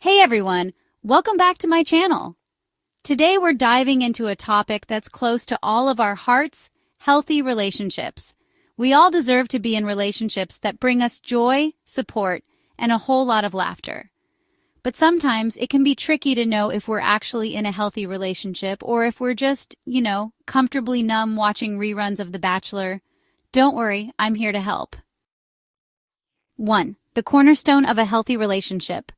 Hey everyone, welcome back to my channel. Today we're diving into a topic that's close to all of our hearts, healthy relationships. We all deserve to be in relationships that bring us joy, support, and a whole lot of laughter. But sometimes it can be tricky to know if we're actually in a healthy relationship or if we're just, comfortably numb watching reruns of The Bachelor. Don't worry, I'm here to help. 1. The cornerstone of a healthy relationship.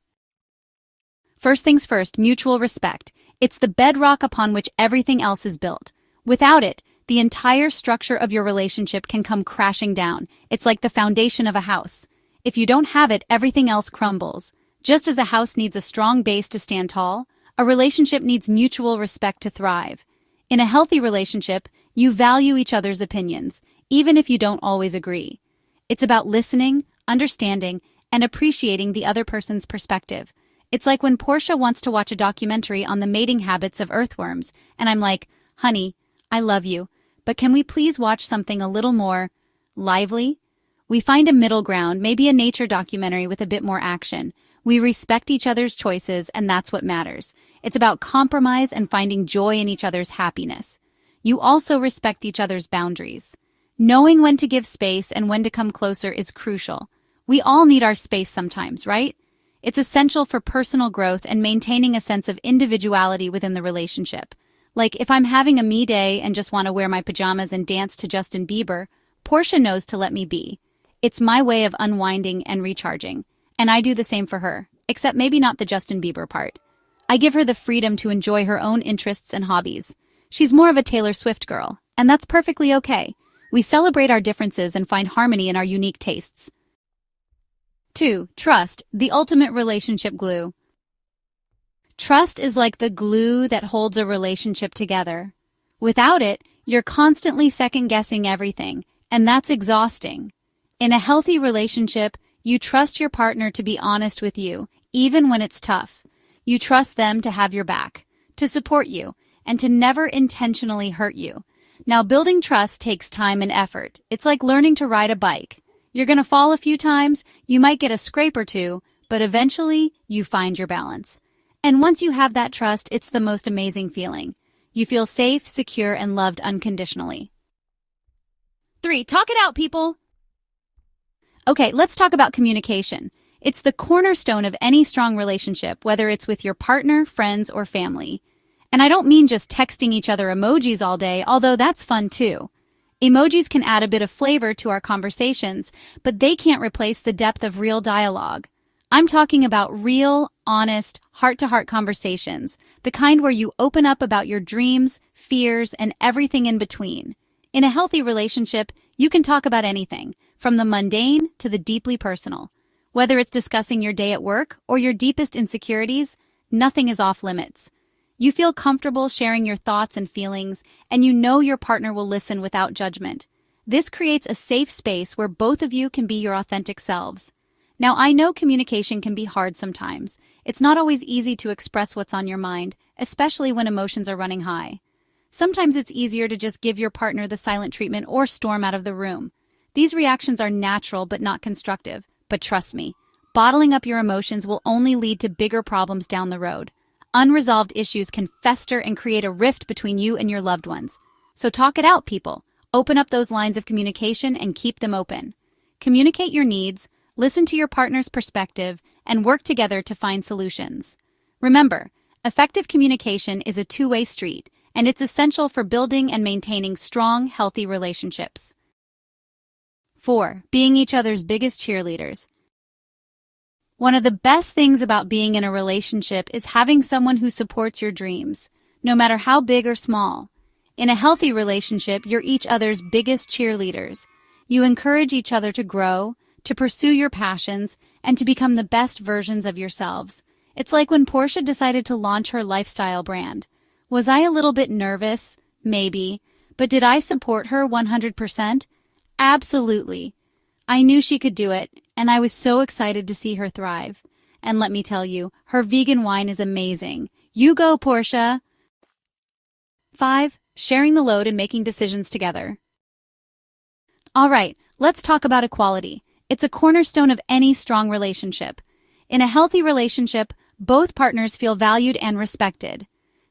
First things first, mutual respect. It's the bedrock upon which everything else is built. Without it, the entire structure of your relationship can come crashing down. It's like the foundation of a house. If you don't have it, everything else crumbles. Just as a house needs a strong base to stand tall, a relationship needs mutual respect to thrive. In a healthy relationship, you value each other's opinions, even if you don't always agree. It's about listening, understanding, and appreciating the other person's perspective. It's like when Portia wants to watch a documentary on the mating habits of earthworms, and I'm like, honey, I love you, but can we please watch something a little more lively? We find a middle ground, maybe a nature documentary with a bit more action. We respect each other's choices, and that's what matters. It's about compromise and finding joy in each other's happiness. You also respect each other's boundaries. Knowing when to give space and when to come closer is crucial. We all need our space sometimes, right? It's essential for personal growth and maintaining a sense of individuality within the relationship. Like, if I'm having a me day and just want to wear my pajamas and dance to Justin Bieber, Portia knows to let me be. It's my way of unwinding and recharging. And I do the same for her, except maybe not the Justin Bieber part. I give her the freedom to enjoy her own interests and hobbies. She's more of a Taylor Swift girl, and that's perfectly okay. We celebrate our differences and find harmony in our unique tastes. 2. Trust, the ultimate relationship glue. Trust is like the glue that holds a relationship together. Without it, you're constantly second-guessing everything, and that's exhausting. In a healthy relationship, you trust your partner to be honest with you, even when it's tough. You trust them to have your back, to support you, and to never intentionally hurt you. Now, building trust takes time and effort. It's like learning to ride a bike. You're going to fall a few times, you might get a scrape or two, but eventually you find your balance. And once you have that trust, it's the most amazing feeling. You feel safe, secure, and loved unconditionally. 3. Talk it out, people! Okay, let's talk about communication. It's the cornerstone of any strong relationship, whether it's with your partner, friends, or family. And I don't mean just texting each other emojis all day, although that's fun too. Emojis can add a bit of flavor to our conversations, but they can't replace the depth of real dialogue. I'm talking about real, honest, heart-to-heart conversations, the kind where you open up about your dreams, fears, and everything in between. In a healthy relationship, you can talk about anything, from the mundane to the deeply personal. Whether it's discussing your day at work or your deepest insecurities, nothing is off limits. You feel comfortable sharing your thoughts and feelings, and you know your partner will listen without judgment. This creates a safe space where both of you can be your authentic selves. Now, I know communication can be hard sometimes. It's not always easy to express what's on your mind, especially when emotions are running high. Sometimes it's easier to just give your partner the silent treatment or storm out of the room. These reactions are natural but not constructive. But trust me, bottling up your emotions will only lead to bigger problems down the road. Unresolved issues can fester and create a rift between you and your loved ones. So talk it out, people. Open up those lines of communication and keep them open. Communicate your needs, listen to your partner's perspective, and work together to find solutions. Remember, effective communication is a two-way street, and it's essential for building and maintaining strong, healthy relationships. 4. Being each other's biggest cheerleaders. One of the best things about being in a relationship is having someone who supports your dreams, no matter how big or small. In a healthy relationship, you're each other's biggest cheerleaders. You encourage each other to grow, to pursue your passions, and to become the best versions of yourselves. It's like when Portia decided to launch her lifestyle brand. Was I a little bit nervous? Maybe. But did I support her 100%? Absolutely. I knew she could do it, and I was so excited to see her thrive. And let me tell you, her vegan wine is amazing. You go, Portia! 5. Sharing the load and making decisions together. All right, let's talk about equality. It's a cornerstone of any strong relationship. In a healthy relationship, both partners feel valued and respected.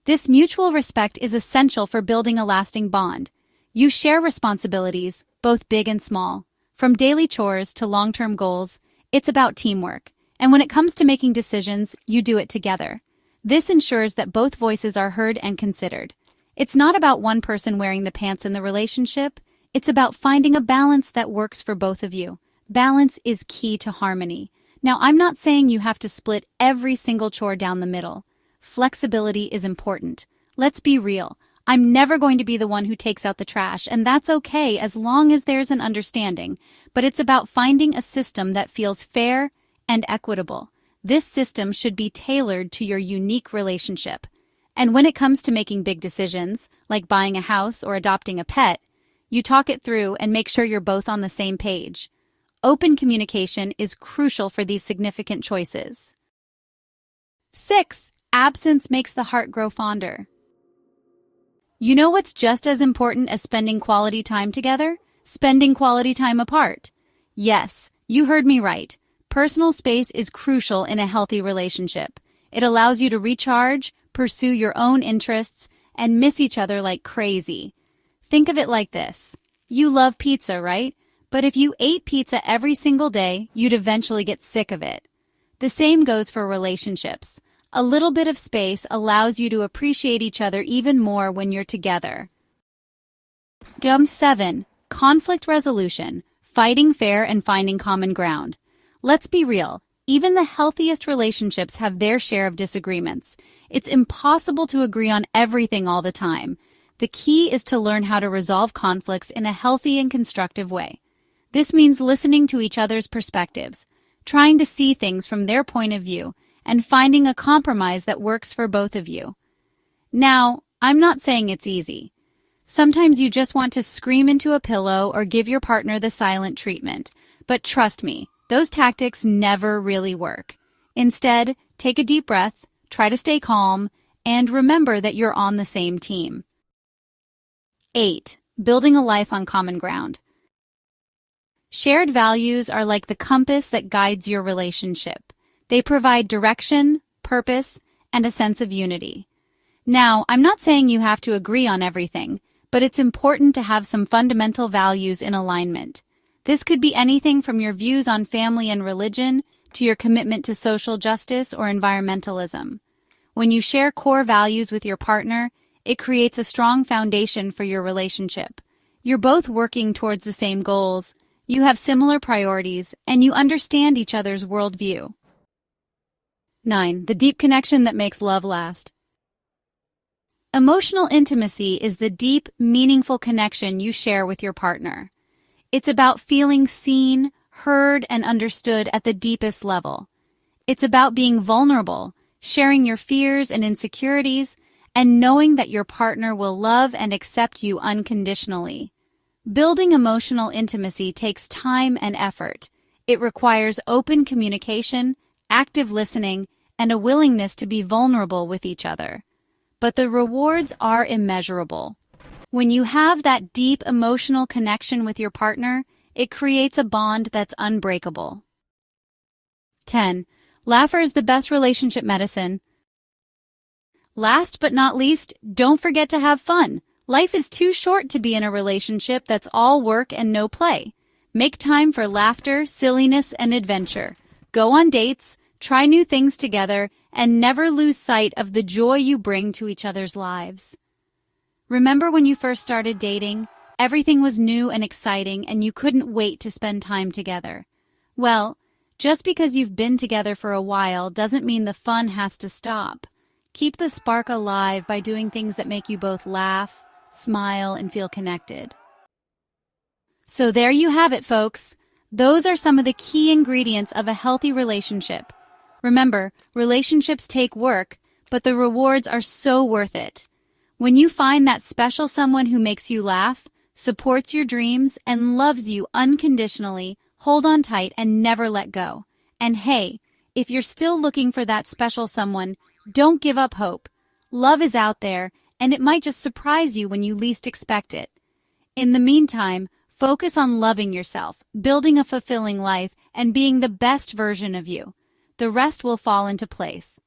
This mutual respect is essential for building a lasting bond. You share responsibilities, both big and small. From daily chores to long-term goals, it's about teamwork. And when it comes to making decisions, you do it together. This ensures that both voices are heard and considered. It's not about one person wearing the pants in the relationship. It's about finding a balance that works for both of you. Balance is key to harmony. Now, I'm not saying you have to split every single chore down the middle. Flexibility is important. Let's be real. I'm never going to be the one who takes out the trash, and that's okay as long as there's an understanding. But it's about finding a system that feels fair and equitable. This system should be tailored to your unique relationship. And when it comes to making big decisions, like buying a house or adopting a pet, you talk it through and make sure you're both on the same page. Open communication is crucial for these significant choices. 6. Absence makes the heart grow fonder. You know what's just as important as spending quality time together? Spending quality time apart. Yes, you heard me right. Personal space is crucial in a healthy relationship. It allows you to recharge, pursue your own interests, and miss each other like crazy. Think of it like this. You love pizza, right? But if you ate pizza every single day, you'd eventually get sick of it. The same goes for relationships. A little bit of space allows you to appreciate each other even more when you're together. 7. Conflict resolution. Fighting fair and finding common ground. Let's be real. Even the healthiest relationships have their share of disagreements. It's impossible to agree on everything all the time. The key is to learn how to resolve conflicts in a healthy and constructive way. This means listening to each other's perspectives, trying to see things from their point of view, and finding a compromise that works for both of you. Now, I'm not saying it's easy. Sometimes you just want to scream into a pillow or give your partner the silent treatment. But trust me, those tactics never really work. Instead, take a deep breath, try to stay calm, and remember that you're on the same team. 8. Building a life on common ground. Shared values are like the compass that guides your relationship. They provide direction, purpose, and a sense of unity. Now, I'm not saying you have to agree on everything, but it's important to have some fundamental values in alignment. This could be anything from your views on family and religion to your commitment to social justice or environmentalism. When you share core values with your partner, it creates a strong foundation for your relationship. You're both working towards the same goals, you have similar priorities, and you understand each other's worldview. 9. The deep connection that makes love last. Emotional intimacy is the deep, meaningful connection you share with your partner. It's about feeling seen, heard, and understood at the deepest level. It's about being vulnerable, sharing your fears and insecurities, and knowing that your partner will love and accept you unconditionally. Building emotional intimacy takes time and effort. It requires open communication, active listening, and a willingness to be vulnerable with each other. But the rewards are immeasurable. When you have that deep emotional connection with your partner, it creates a bond that's unbreakable. 10. Laughter is the best relationship medicine. Last but not least, don't forget to have fun. Life is too short to be in a relationship that's all work and no play. Make time for laughter, silliness, and adventure. Go on dates, try new things together, and never lose sight of the joy you bring to each other's lives. Remember when you first started dating? Everything was new and exciting, and you couldn't wait to spend time together. Well, just because you've been together for a while doesn't mean the fun has to stop. Keep the spark alive by doing things that make you both laugh, smile, and feel connected. So there you have it, folks. Those are some of the key ingredients of a healthy relationship. Remember, relationships take work, but the rewards are so worth it. When you find that special someone who makes you laugh, supports your dreams, and loves you unconditionally, hold on tight and never let go. And hey, if you're still looking for that special someone, don't give up hope. Love is out there, and it might just surprise you when you least expect it. In the meantime, focus on loving yourself, building a fulfilling life, and being the best version of you. The rest will fall into place.